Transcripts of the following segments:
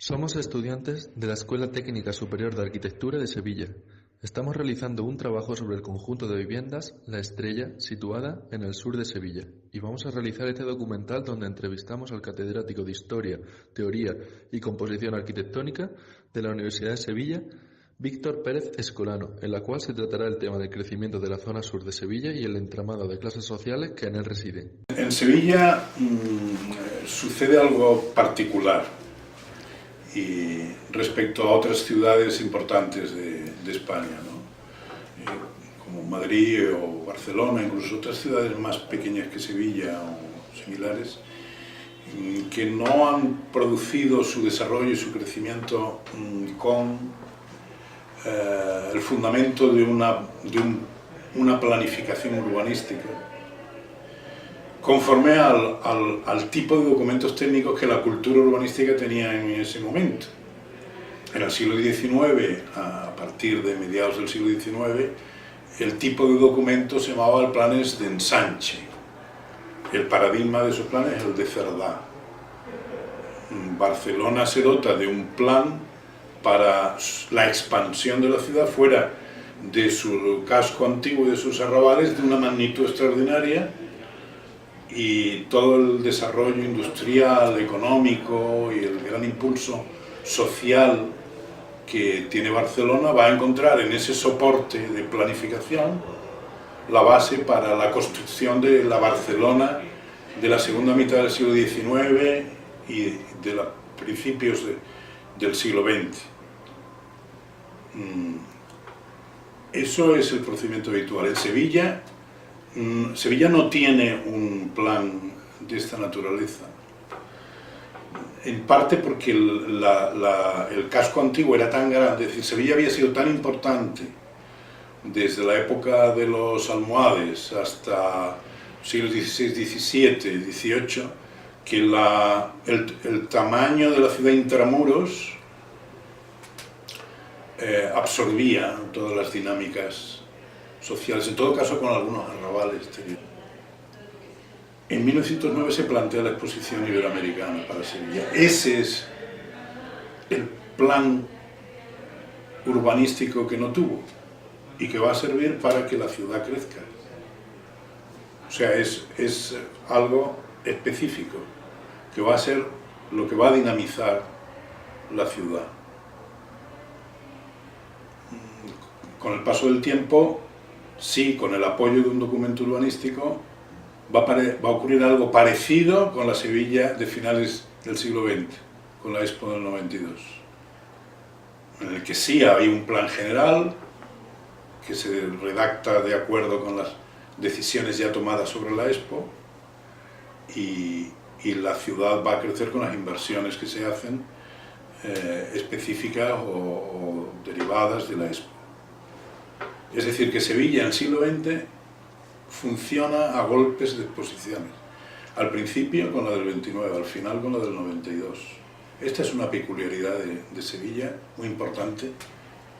Somos estudiantes de la Escuela Técnica Superior de Arquitectura de Sevilla. Estamos realizando un trabajo sobre el conjunto de viviendas La Estrella, situada en el sur de Sevilla. Y vamos a realizar este documental donde entrevistamos al catedrático de Historia, Teoría y Composición Arquitectónica de la Universidad de Sevilla, Víctor Pérez Escolano, en la cual se tratará el tema del crecimiento de la zona sur de Sevilla y el entramado de clases sociales que en él residen. En Sevilla sucede algo particular y respecto a otras ciudades importantes de España, ¿no? Como Madrid o Barcelona, incluso otras ciudades más pequeñas que Sevilla o similares, que no han producido su desarrollo y su crecimiento con el fundamento de una planificación urbanística conforme al tipo de documentos técnicos que la cultura urbanística tenía en ese momento. En el siglo XIX, a partir de mediados del siglo XIX, el tipo de documento se llamaba planes de ensanche. El paradigma de esos planes es el de Cerdá. Barcelona se dota de un plan para la expansión de la ciudad fuera de su casco antiguo y de sus arrabales de una magnitud extraordinaria, y todo el desarrollo industrial, económico y el gran impulso social que tiene Barcelona va a encontrar en ese soporte de planificación la base para la construcción de la Barcelona de la segunda mitad del siglo XIX y de los principios del siglo XX. Eso es el procedimiento habitual. En Sevilla no tiene un plan de esta naturaleza, en parte porque el casco antiguo era tan grande, es decir, Sevilla había sido tan importante desde la época de los almohades hasta siglos XVI, XVII, XVIII, que el tamaño de la ciudad intramuros absorbía todas las dinámicas sociales, en todo caso con algunos arrabales exteriores. En 1909 se plantea la exposición iberoamericana para Sevilla. Ese es el plan urbanístico que no tuvo y que va a servir para que la ciudad crezca. O sea, es algo específico que va a ser lo que va a dinamizar la ciudad. Con el paso del tiempo, sí, con el apoyo de un documento urbanístico, va a ocurrir algo parecido con la Sevilla de finales del siglo XX, con la Expo del 92, en el que sí hay un plan general que se redacta de acuerdo con las decisiones ya tomadas sobre la Expo, y la ciudad va a crecer con las inversiones que se hacen específicas o derivadas de la Expo. Es decir, que Sevilla en el siglo XX funciona a golpes de exposiciones. Al principio con la del 29, al final con la del 92. Esta es una peculiaridad de Sevilla muy importante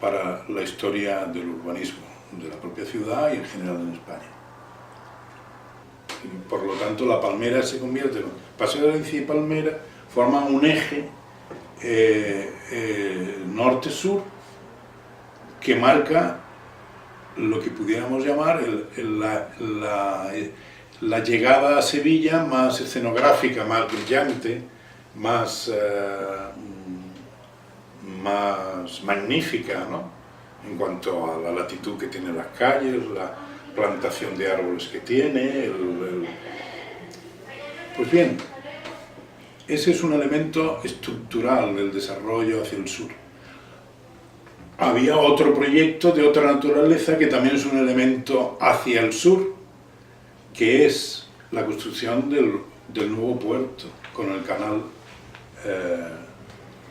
para la historia del urbanismo, de la propia ciudad y en general en España. Y por lo tanto, la Palmera se convierte en Paseo de Galicia y Palmera, forman un eje norte-sur que marca lo que pudiéramos llamar la llegada a Sevilla más escenográfica, más brillante, más magnífica, ¿no? En cuanto a la latitud que tienen las calles, la plantación de árboles que tiene. Pues bien, ese es un elemento estructural del desarrollo hacia el sur. Había otro proyecto de otra naturaleza que también es un elemento hacia el sur, que es la construcción del nuevo puerto, con el canal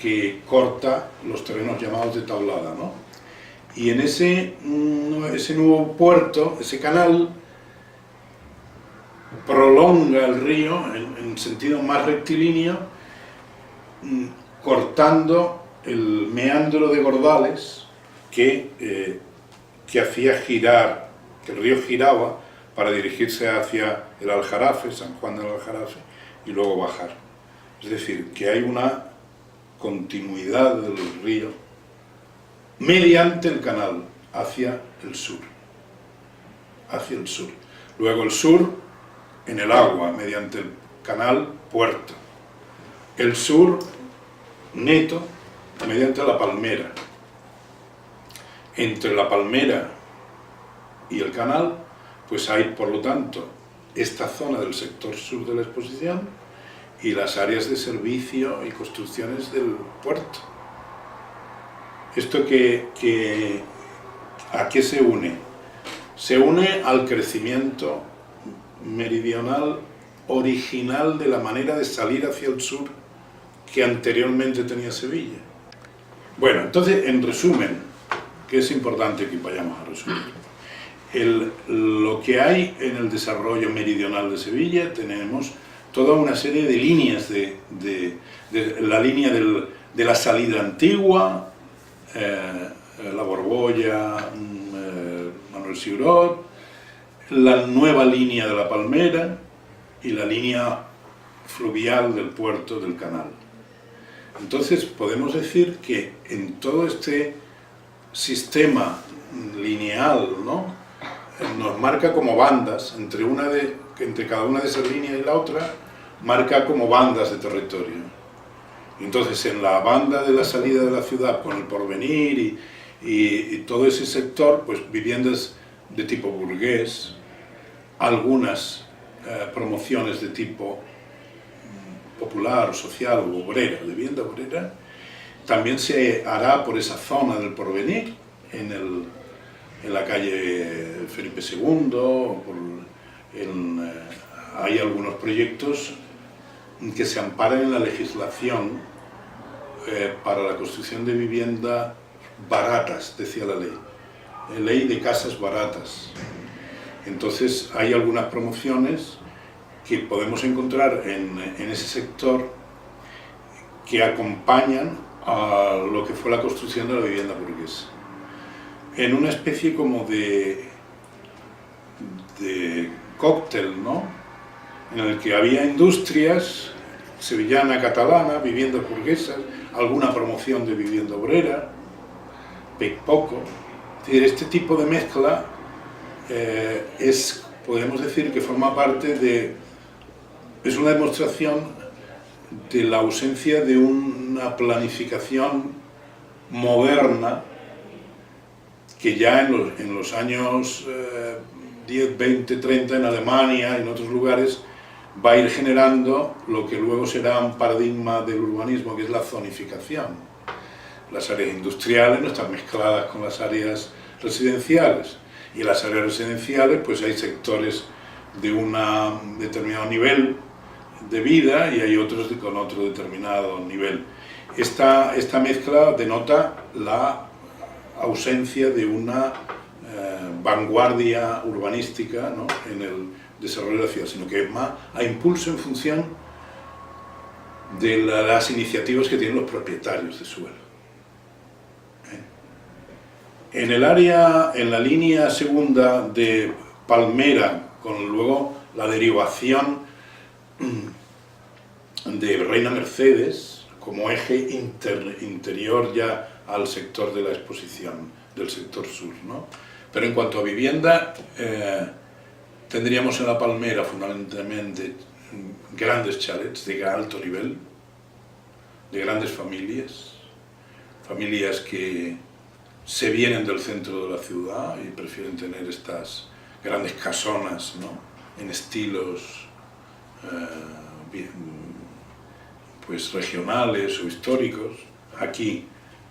que corta los terrenos llamados de tablada, ¿no? Y en ese nuevo puerto, ese canal, prolonga el río en sentido más rectilíneo, cortando el meandro de Gordales que hacía girar, que el río giraba para dirigirse hacia el Aljarafe, San Juan del Aljarafe, y luego bajar. Es decir, que hay una continuidad del río mediante el canal hacia el sur. Hacia el sur. Luego el sur en el agua, mediante el canal puerto. El sur neto mediante la palmera. Entre la palmera y el canal, pues hay, por lo tanto, esta zona del sector sur de la exposición y las áreas de servicio y construcciones del puerto. ¿Esto a qué se une? Se une al crecimiento meridional original de la manera de salir hacia el sur que anteriormente tenía Sevilla. Bueno, entonces, en resumen, que es importante que vayamos a resumir, lo que hay en el desarrollo meridional de Sevilla, tenemos toda una serie de líneas, de la línea de la salida antigua, la Borbolla, Manuel Siurot, la nueva línea de la Palmera y la línea fluvial del puerto del canal. Entonces podemos decir que en todo este sistema lineal, ¿no?, nos marca como bandas, entre cada una de esas líneas y la otra, marca como bandas de territorio. Entonces en la banda de la salida de la ciudad con el Porvenir y todo ese sector, pues viviendas de tipo burgués, algunas promociones de tipo popular, social o obrera, de vivienda obrera. También se hará por esa zona del Porvenir, en la calle Felipe II, hay algunos proyectos que se amparan en la legislación para la construcción de viviendas baratas, decía la ley de casas baratas. Entonces hay algunas promociones que podemos encontrar en ese sector que acompañan a lo que fue la construcción de la vivienda burguesa, en una especie como de cóctel, ¿no?, en el que había industrias sevillana, catalana, viviendas burguesas, alguna promoción de vivienda obrera, poco. Es decir, este tipo de mezcla podemos decir que forma parte es una demostración de la ausencia de una planificación moderna que ya en los años 10, 20, 30 en Alemania y en otros lugares va a ir generando lo que luego será un paradigma del urbanismo, que es la zonificación. Las áreas industriales no están mezcladas con las áreas residenciales, y en las áreas residenciales pues hay sectores de un determinado nivel de vida y hay otros con otro determinado nivel. Esta mezcla denota la ausencia de una vanguardia urbanística, ¿no?, en el desarrollo de la ciudad, sino que es más a impulso en función de las iniciativas que tienen los propietarios de suelo. En la línea segunda de Palmera, con luego la derivación de Reina Mercedes como eje interior ya al sector de la exposición del sector sur, ¿no? Pero en cuanto a vivienda, tendríamos en la Palmera fundamentalmente grandes chalets de alto nivel, de grandes familias que se vienen del centro de la ciudad y prefieren tener estas grandes casonas, ¿no?, en estilos pues regionales o históricos. Aquí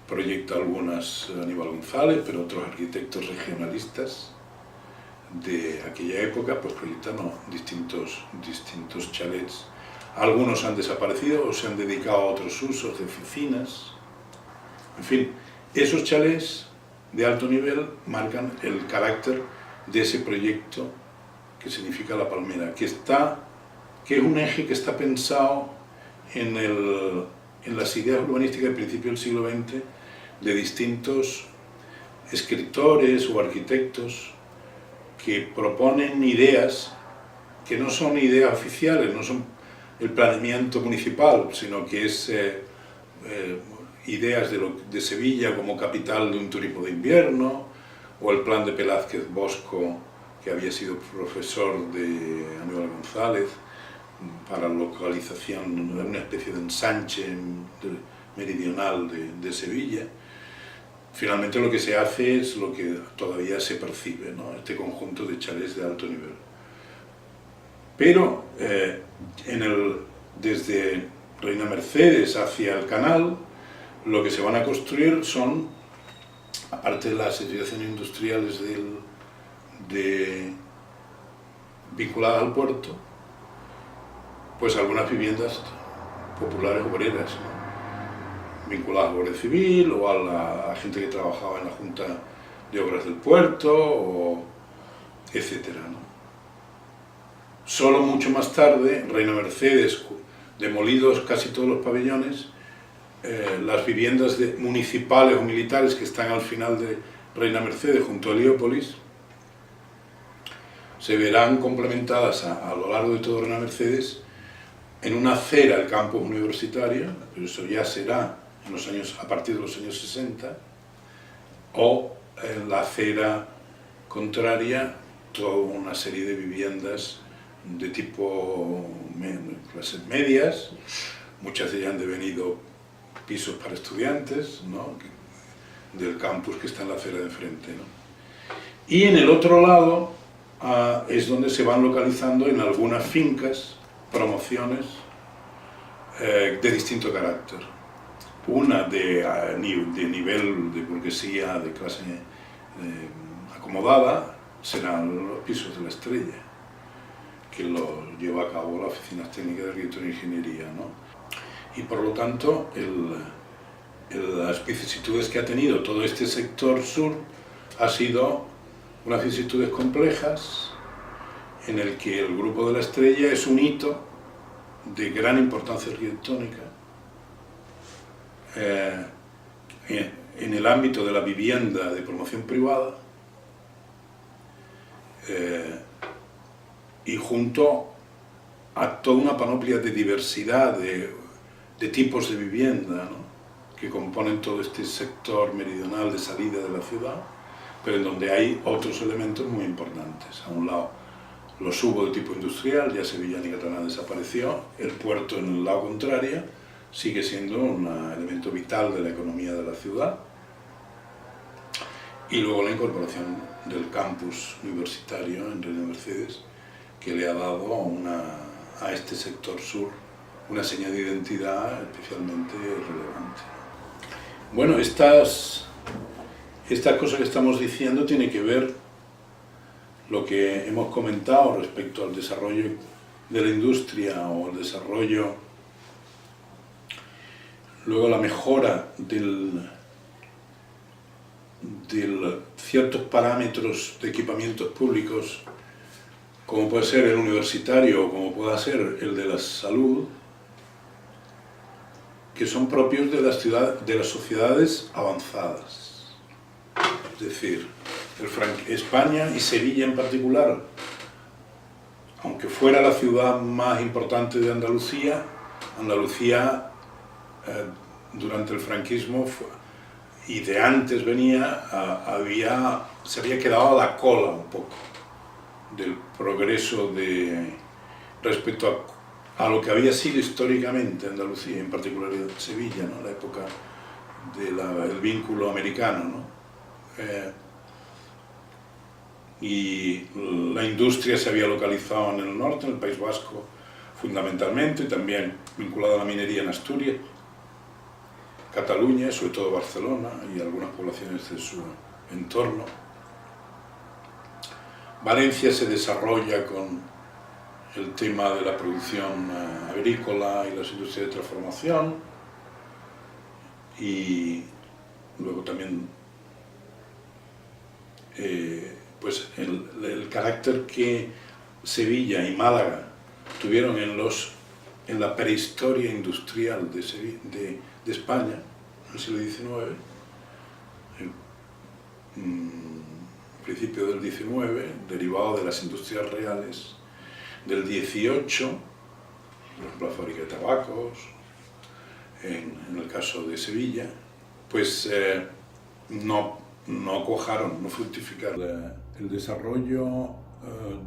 proyecta algunas Aníbal González, pero otros arquitectos regionalistas de aquella época pues proyectan distintos chalets. Algunos han desaparecido o se han dedicado a otros usos de oficinas. En fin, esos chalets de alto nivel marcan el carácter de ese proyecto que significa la Palmera, que es un eje que está pensado en las ideas urbanísticas del principio del siglo XX de distintos escritores o arquitectos que proponen ideas que no son ideas oficiales, no son el planeamiento municipal, sino que es ideas de Sevilla como capital de un turismo de invierno, o el plan de Velázquez Bosco, que había sido profesor de Aníbal González, para la localización de una especie de ensanche meridional de Sevilla. Finalmente lo que se hace es lo que todavía se percibe, ¿no? Este conjunto de chalés de alto nivel. Pero desde Reina Mercedes hacia el canal, lo que se van a construir son, aparte de las edificaciones industriales vinculadas al puerto, pues algunas viviendas populares obreras, ¿no? Vinculadas al Guardia Civil o a la gente que trabajaba en la Junta de Obras del Puerto, etcétera, ¿no? Solo mucho más tarde, Reina Mercedes, demolidos casi todos los pabellones, las viviendas municipales o militares que están al final de Reina Mercedes junto a Heliópolis se verán complementadas a lo largo de todo Reina Mercedes en una acera del campus universitario, pero eso ya será a partir de los años 60, o en la acera contraria toda una serie de viviendas de tipo clases medias, muchas de ellas han devenido pisos para estudiantes, ¿no? Del campus que está en la acera de enfrente, ¿no? Y en el otro lado es donde se van localizando en algunas fincas promociones de distinto carácter. Una de nivel de burguesía, de clase acomodada, serán los pisos de la Estrella, que lo lleva a cabo la Oficina Técnica de Arquitectura e Ingeniería, ¿no? Y por lo tanto, las vicisitudes que ha tenido todo este sector sur ha sido unas vicisitudes complejas en el que el Grupo de la Estrella es un hito de gran importancia arquitectónica en el ámbito de la vivienda de promoción privada y junto a toda una panoplia de diversidad de tipos de vivienda, ¿no? Que componen todo este sector meridional de salida de la ciudad, pero en donde hay otros elementos muy importantes. A un lado los hubo de tipo industrial, ya Sevillana y Catalana desapareció, el puerto en el lado contrario sigue siendo un elemento vital de la economía de la ciudad, y luego la incorporación del campus universitario en Reina Mercedes, que le ha dado a este sector sur una señal de identidad especialmente relevante. Bueno, estas cosas que estamos diciendo tienen que ver lo que hemos comentado respecto al desarrollo de la industria o el desarrollo, luego la mejora de ciertos parámetros de equipamientos públicos, como puede ser el universitario o como pueda ser el de la salud, que son propios de las sociedades avanzadas. Es decir, España y Sevilla en particular, aunque fuera la ciudad más importante de Andalucía, durante el franquismo y de antes se había quedado a la cola un poco del progreso respecto a lo que había sido históricamente Andalucía, en particular Sevilla, ¿no? La época del vínculo americano, ¿no? Y la industria se había localizado en el norte, en el País Vasco fundamentalmente, también vinculada a la minería en Asturias, Cataluña, sobre todo Barcelona y algunas poblaciones de su entorno. Valencia se desarrolla con el tema de la producción agrícola y las industrias de transformación, y luego también pues el carácter que Sevilla y Málaga tuvieron en la prehistoria industrial de España, en el siglo XIX, principio del XIX, derivado de las industrias reales del XVIII, por ejemplo la fábrica de tabacos, en el caso de Sevilla, pues no cuajaron, no fructificaron. El desarrollo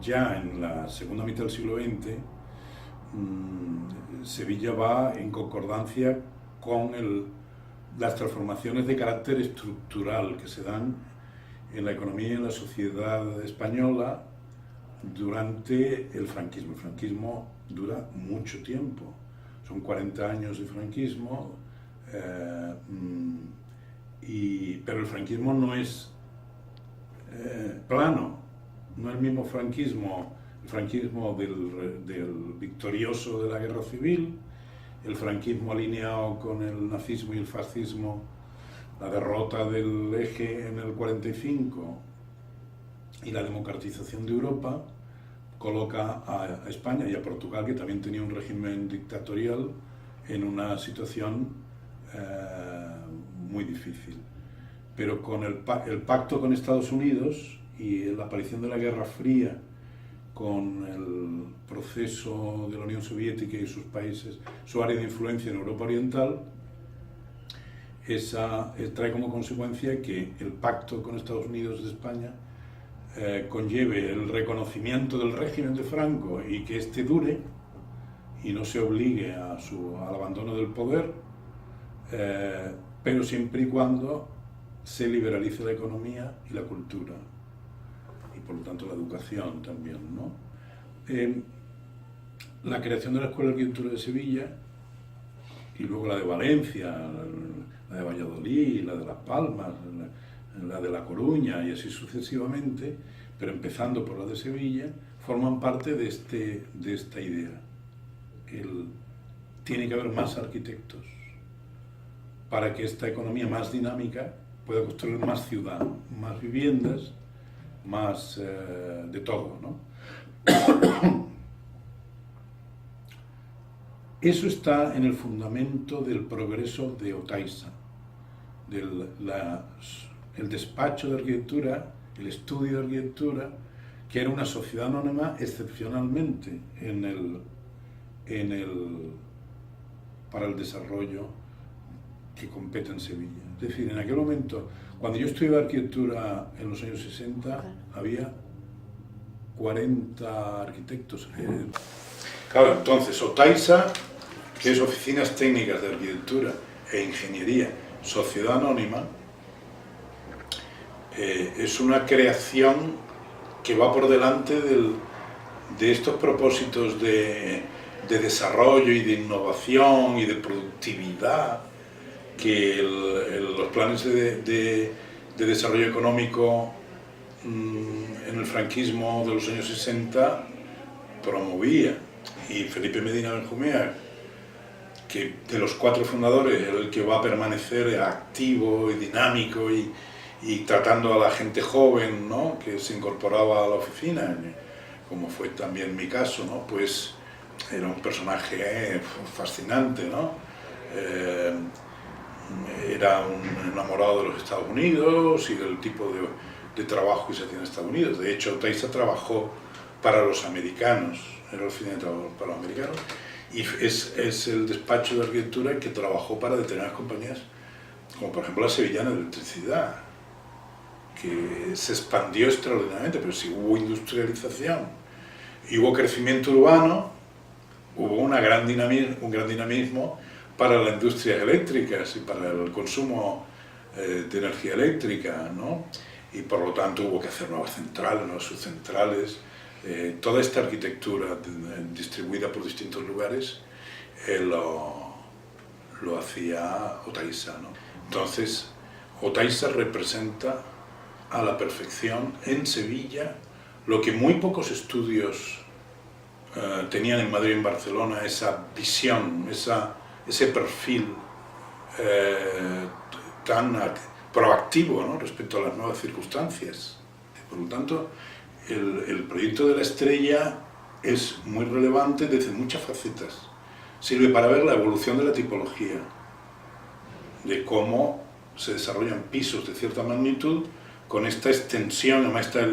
ya en la segunda mitad del siglo XX, Sevilla va en concordancia con las transformaciones de carácter estructural que se dan en la economía y en la sociedad española durante el franquismo. El franquismo dura mucho tiempo, son 40 años de franquismo, pero el franquismo no es plano, no es el mismo franquismo, el franquismo del victorioso de la guerra civil, el franquismo alineado con el nazismo y el fascismo, la derrota del eje en el 45 y la democratización de Europa, coloca a España y a Portugal, que también tenía un régimen dictatorial, en una situación muy difícil. Pero con el pacto con Estados Unidos y la aparición de la Guerra Fría, con el proceso de la Unión Soviética y sus países, su área de influencia en Europa Oriental, trae como consecuencia que el pacto con Estados Unidos de España conlleve el reconocimiento del régimen de Franco y que éste dure y no se obligue al abandono del poder, pero siempre y cuando se liberalice la economía y la cultura y por lo tanto la educación también, ¿no? La creación de la Escuela de Arquitectura de Sevilla y luego la de Valencia, la de Valladolid, la de Las Palmas, la de La Coruña y así sucesivamente, pero empezando por la de Sevilla, forman parte de esta idea. Tiene que haber más arquitectos para que esta economía más dinámica pueda construir más ciudad, más viviendas, más de todo, ¿no? Eso está en el fundamento del progreso de Oteiza, el despacho de arquitectura, el estudio de arquitectura, que era una sociedad anónima excepcionalmente para el desarrollo que compete en Sevilla. Es decir, en aquel momento, cuando yo estudiaba arquitectura en los años 60, había 40 arquitectos. Claro, entonces Oteiza, que es Oficinas Técnicas de Arquitectura e Ingeniería, sociedad anónima, es una creación que va por delante de estos propósitos de desarrollo y de innovación y de productividad que los planes de desarrollo económico en el franquismo de los años 60 promovía. Y Felipe Medina Benjumea, que de los 4 fundadores era el que va a permanecer activo y dinámico y tratando a la gente joven, ¿no?, que se incorporaba a la oficina, como fue también mi caso, ¿no?, pues era un personaje fascinante, ¿no? Era un enamorado de los Estados Unidos y del tipo de trabajo que se hacía en Estados Unidos. De hecho, Oteiza trabajó para los americanos, era el fin de trabajo para los americanos, y es el despacho de arquitectura que trabajó para determinadas compañías, como por ejemplo la Sevillana de Electricidad, que se expandió extraordinariamente, pero si hubo industrialización y hubo crecimiento urbano, hubo un gran dinamismo para las industrias eléctricas y para el consumo de energía eléctrica, ¿no? Y por lo tanto hubo que hacer nuevas centrales, nuevas subcentrales. Toda esta arquitectura distribuida por distintos lugares lo hacía Oteiza, ¿no? Entonces, Oteiza representa a la perfección en Sevilla lo que muy pocos estudios tenían en Madrid y en Barcelona, esa visión, ese perfil tan proactivo, ¿no?, respecto a las nuevas circunstancias. Por lo tanto, el proyecto de la estrella es muy relevante desde muchas facetas. Sirve para ver la evolución de la tipología, de cómo se desarrollan pisos de cierta magnitud con esta extensión, además estas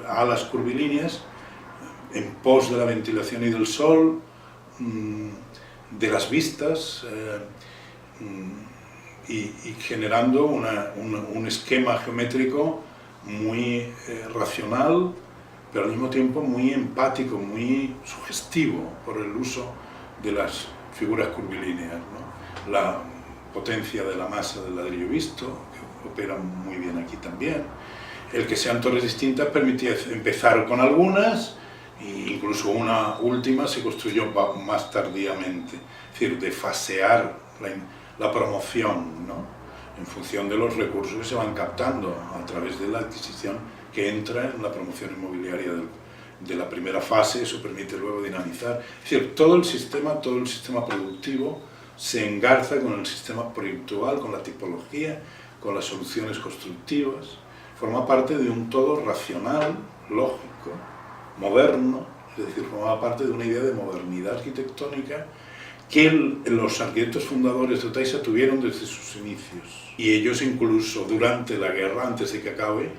alas curvilíneas, en pos de la ventilación y del sol, de las vistas, y generando un esquema geométrico muy racional, pero al mismo tiempo muy empático, muy sugestivo por el uso de las figuras curvilíneas, ¿no? La potencia de la masa del ladrillo visto, que opera muy bien aquí también. El que sean torres distintas permitía empezar con algunas, e incluso una última se construyó más tardíamente, es decir, de fasear la promoción, ¿no? En función de los recursos que se van captando a través de la adquisición que entra en la promoción inmobiliaria de la primera fase. Eso permite luego dinamizar. Es decir, todo el sistema productivo se engarza con el sistema proyectual, con la tipología, con las soluciones constructivas. Forma parte de un todo racional, lógico, moderno, es decir, formaba parte de una idea de modernidad arquitectónica que los arquitectos fundadores de Oteiza tuvieron desde sus inicios. Y ellos incluso durante la guerra, antes de que acabe,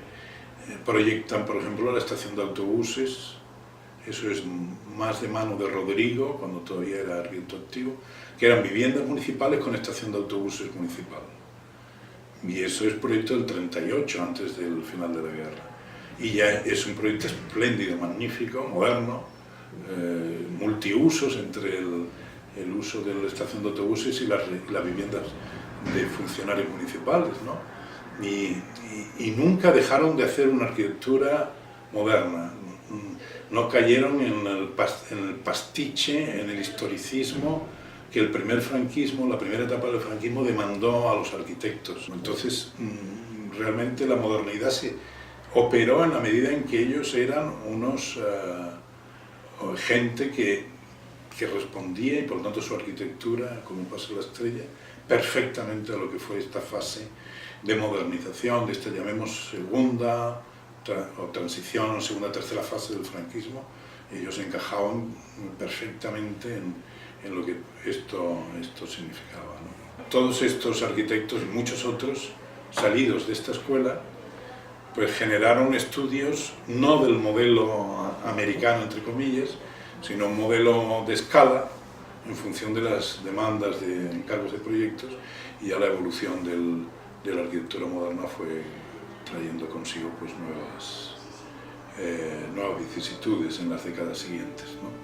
proyectan, por ejemplo, la estación de autobuses. Eso es más de mano de Rodrigo, cuando todavía era arquitecto activo, que eran viviendas municipales con estación de autobuses municipal. Y eso es proyecto del 38, antes del final de la guerra. Y ya es un proyecto espléndido, magnífico, moderno, multiusos entre el uso de la estación de autobuses y las viviendas de funcionarios municipales, ¿no? Y nunca dejaron de hacer una arquitectura moderna. No cayeron en el pastiche, en el historicismo que el primer franquismo, la primera etapa del franquismo demandó a los arquitectos. Entonces, realmente la modernidad se operó en la medida en que ellos eran gente que respondía, y por lo tanto su arquitectura, como pasa la estrella, perfectamente a lo que fue esta fase de modernización, de esta, llamemos, segunda o transición, segunda, tercera fase del franquismo. Ellos encajaban perfectamente en lo que esto significaba, ¿no? Todos estos arquitectos y muchos otros salidos de esta escuela pues generaron estudios no del modelo americano, entre comillas, sino un modelo de escala en función de las demandas de encargos de proyectos, y ya la evolución de la arquitectura moderna fue trayendo consigo pues nuevas vicisitudes en las décadas siguientes, ¿no?